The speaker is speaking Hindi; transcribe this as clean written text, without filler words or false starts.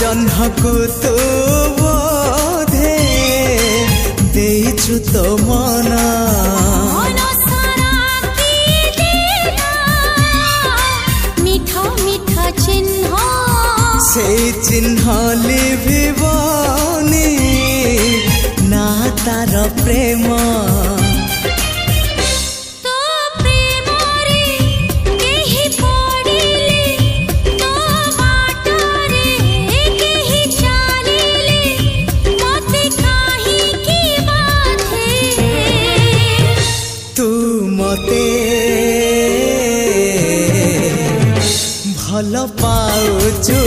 जह्नकु तू बोधे देइछु तो मना से चिन्ह लिभिबनी ना तार प्रेम तू मते भल पाउछु